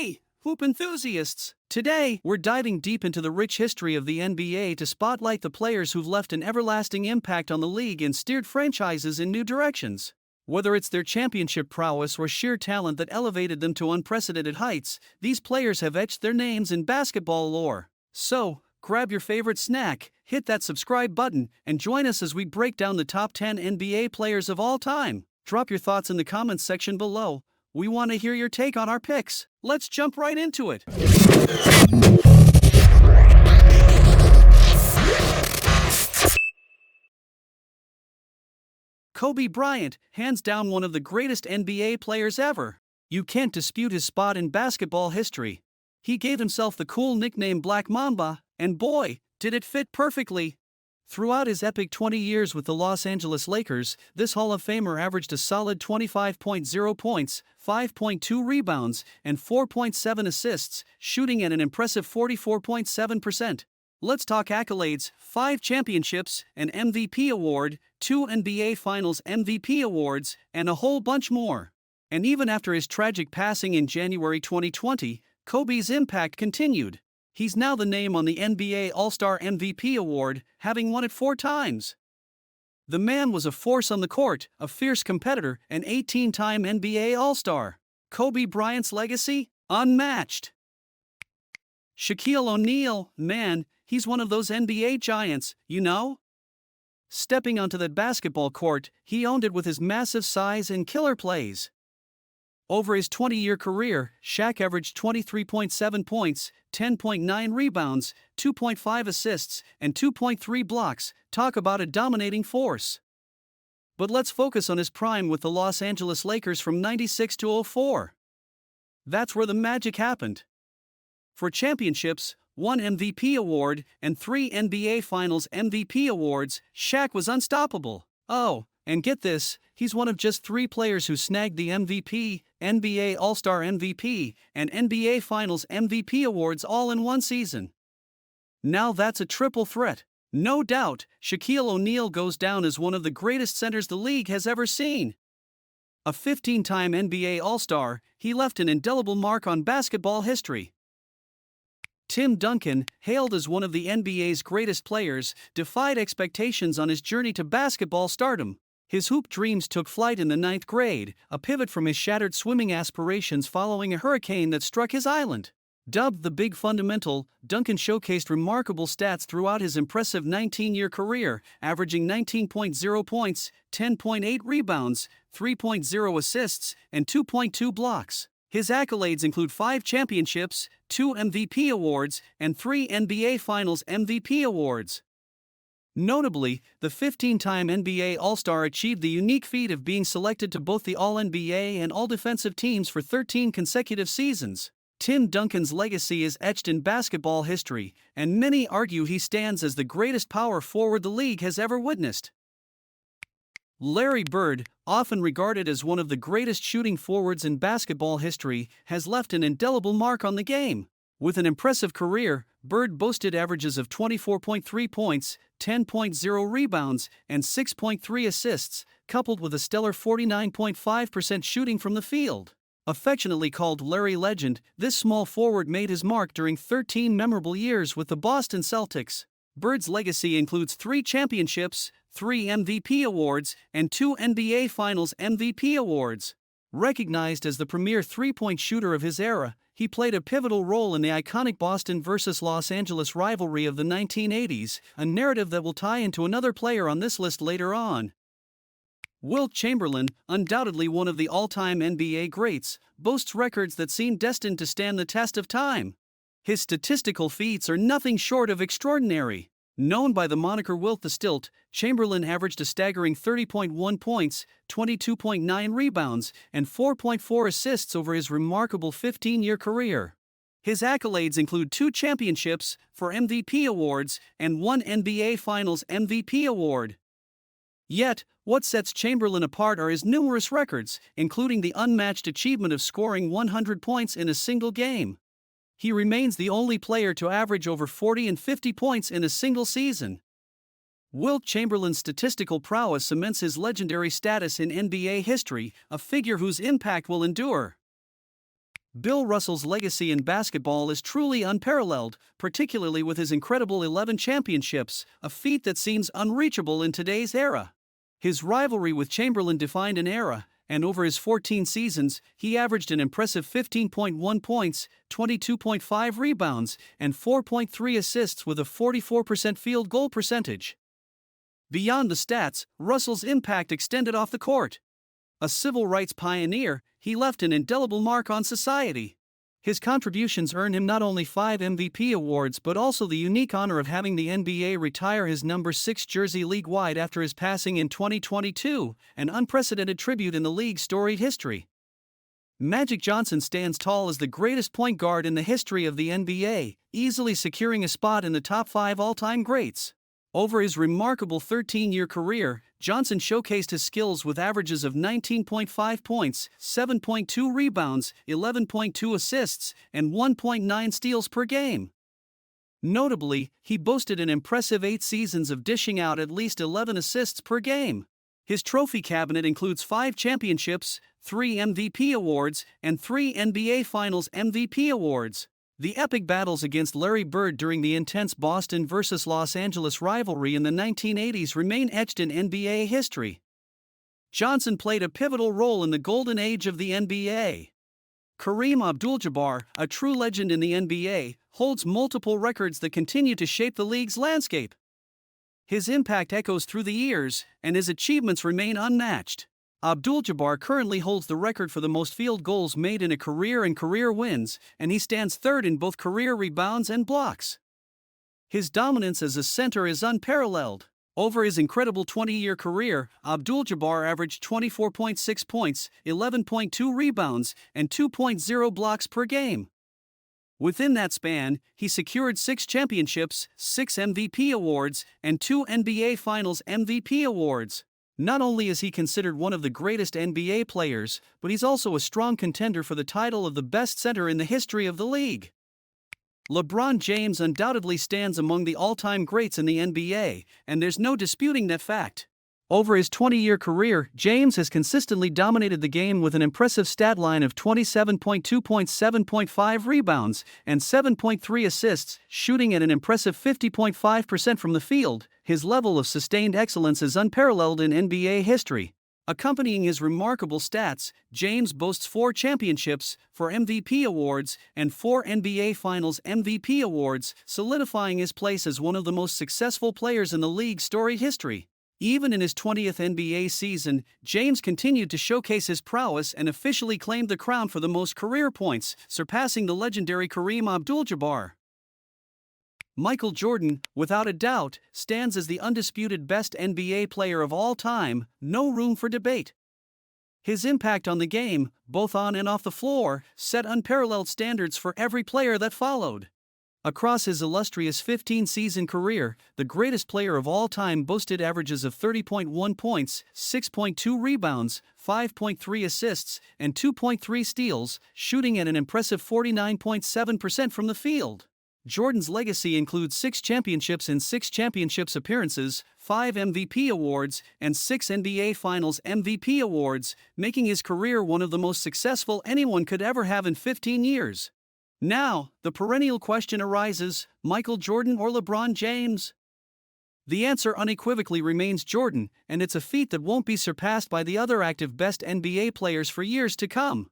Hey, hoop enthusiasts! Today, we're diving deep into the rich history of the NBA to spotlight the players who've left an everlasting impact on the league and steered franchises in new directions. Whether it's their championship prowess or sheer talent that elevated them to unprecedented heights, these players have etched their names in basketball lore. So, grab your favorite snack, hit that subscribe button, and join us as we break down the top 10 NBA players of all time. Drop your thoughts in the comments section below. We want to hear your take on our picks. Let's jump right into it. Kobe Bryant, hands down one of the greatest NBA players ever. You can't dispute his spot in basketball history. He gave himself the cool nickname Black Mamba, and boy, did it fit perfectly. Throughout his epic 20 years with the Los Angeles Lakers, this Hall of Famer averaged a solid 25.0 points, 5.2 rebounds, and 4.7 assists, shooting at an impressive 44.7%. Let's talk accolades: 5 championships, an MVP award, 2 NBA Finals MVP awards, and a whole bunch more. And even after his tragic passing in January 2020, Kobe's impact continued. He's now the name on the NBA All-Star MVP award, having won it 4 times. The man was a force on the court, a fierce competitor, an 18-time NBA All-Star. Kobe Bryant's legacy? Unmatched. Shaquille O'Neal, man, he's one of those NBA giants, you know? Stepping onto that basketball court, he owned it with his massive size and killer plays. Over his 20-year career, Shaq averaged 23.7 points, 10.9 rebounds, 2.5 assists, and 2.3 blocks. Talk about a dominating force. But let's focus on his prime with the Los Angeles Lakers from '96 to '04. That's where the magic happened. For championships, 1 MVP award, and 3 NBA Finals MVP awards, Shaq was unstoppable. Oh, and get this, he's one of just 3 players who snagged the MVP, NBA All-Star MVP, and NBA Finals MVP awards all in one season. Now that's a triple threat. No doubt, Shaquille O'Neal goes down as one of the greatest centers the league has ever seen. A 15-time NBA All-Star, he left an indelible mark on basketball history. Tim Duncan, hailed as one of the NBA's greatest players, defied expectations on his journey to basketball stardom. His hoop dreams took flight in the 9th grade, a pivot from his shattered swimming aspirations following a hurricane that struck his island. Dubbed the Big Fundamental, Duncan showcased remarkable stats throughout his impressive 19-year career, averaging 19.0 points, 10.8 rebounds, 3.0 assists, and 2.2 blocks. His accolades include 5 championships, 2 MVP awards, and 3 NBA Finals MVP awards. Notably, the 15-time NBA All-Star achieved the unique feat of being selected to both the All-NBA and All-Defensive teams for 13 consecutive seasons. Tim Duncan's legacy is etched in basketball history, and many argue he stands as the greatest power forward the league has ever witnessed. Larry Bird, often regarded as one of the greatest shooting forwards in basketball history, has left an indelible mark on the game. With an impressive career, Bird boasted averages of 24.3 points, 10.0 rebounds, and 6.3 assists, coupled with a stellar 49.5% shooting from the field. Affectionately called Larry Legend, this small forward made his mark during 13 memorable years with the Boston Celtics. Bird's legacy includes 3 championships, 3 MVP awards, and 2 NBA Finals MVP awards. Recognized as the premier three-point shooter of his era, he played a pivotal role in the iconic Boston vs. Los Angeles rivalry of the 1980s, a narrative that will tie into another player on this list later on. Wilt Chamberlain, undoubtedly one of the all-time NBA greats, boasts records that seem destined to stand the test of time. His statistical feats are nothing short of extraordinary. Known by the moniker Wilt the Stilt, Chamberlain averaged a staggering 30.1 points, 22.9 rebounds, and 4.4 assists over his remarkable 15-year career. His accolades include 2 championships, 4 MVP awards, and 1 NBA Finals MVP award. Yet, what sets Chamberlain apart are his numerous records, including the unmatched achievement of scoring 100 points in a single game. He remains the only player to average over 40 and 50 points in a single season. Wilt Chamberlain's statistical prowess cements his legendary status in NBA history, a figure whose impact will endure. Bill Russell's legacy in basketball is truly unparalleled, particularly with his incredible 11 championships, a feat that seems unreachable in today's era. His rivalry with Chamberlain defined an era, and over his 14 seasons, he averaged an impressive 15.1 points, 22.5 rebounds, and 4.3 assists with a 44% field goal percentage. Beyond the stats, Russell's impact extended off the court. A civil rights pioneer, he left an indelible mark on society. His contributions earned him not only 5 MVP awards but also the unique honor of having the NBA retire his number 6 jersey league-wide after his passing in 2022, an unprecedented tribute in the league's storied history. Magic Johnson stands tall as the greatest point guard in the history of the NBA, easily securing a spot in the top 5 all-time greats. Over his remarkable 13-year career, Johnson showcased his skills with averages of 19.5 points, 7.2 rebounds, 11.2 assists, and 1.9 steals per game. Notably, he boasted an impressive 8 seasons of dishing out at least 11 assists per game. His trophy cabinet includes 5 championships, 3 MVP awards, and 3 NBA Finals MVP awards. The epic battles against Larry Bird during the intense Boston vs. Los Angeles rivalry in the 1980s remain etched in NBA history. Johnson played a pivotal role in the golden age of the NBA. Kareem Abdul-Jabbar, a true legend in the NBA, holds multiple records that continue to shape the league's landscape. His impact echoes through the years, and his achievements remain unmatched. Abdul-Jabbar currently holds the record for the most field goals made in a career and career wins, and he stands third in both career rebounds and blocks. His dominance as a center is unparalleled. Over his incredible 20-year career, Abdul-Jabbar averaged 24.6 points, 11.2 rebounds, and 2.0 blocks per game. Within that span, he secured 6 championships, 6 MVP awards, and 2 NBA Finals MVP awards. Not only is he considered one of the greatest NBA players, but he's also a strong contender for the title of the best center in the history of the league. LeBron James undoubtedly stands among the all-time greats in the NBA, and there's no disputing that fact. Over his 20-year career, James has consistently dominated the game with an impressive stat line of 27.2 points, 7.5 rebounds, and 7.3 assists, shooting at an impressive 50.5% from the field. His level of sustained excellence is unparalleled in NBA history. Accompanying his remarkable stats, James boasts 4 championships, 4 MVP awards, and 4 NBA Finals MVP awards, solidifying his place as one of the most successful players in the league's storied history. Even in his 20th NBA season, James continued to showcase his prowess and officially claimed the crown for the most career points, surpassing the legendary Kareem Abdul-Jabbar. Michael Jordan, without a doubt, stands as the undisputed best NBA player of all time, no room for debate. His impact on the game, both on and off the floor, set unparalleled standards for every player that followed. Across his illustrious 15-season career, the greatest player of all time boasted averages of 30.1 points, 6.2 rebounds, 5.3 assists, and 2.3 steals, shooting at an impressive 49.7% from the field. Jordan's legacy includes 6 championships and 6 championships appearances, 5 MVP awards, and 6 NBA Finals MVP awards, making his career one of the most successful anyone could ever have in 15 years. Now, the perennial question arises, Michael Jordan or LeBron James? The answer unequivocally remains Jordan, and it's a feat that won't be surpassed by the other active best NBA players for years to come.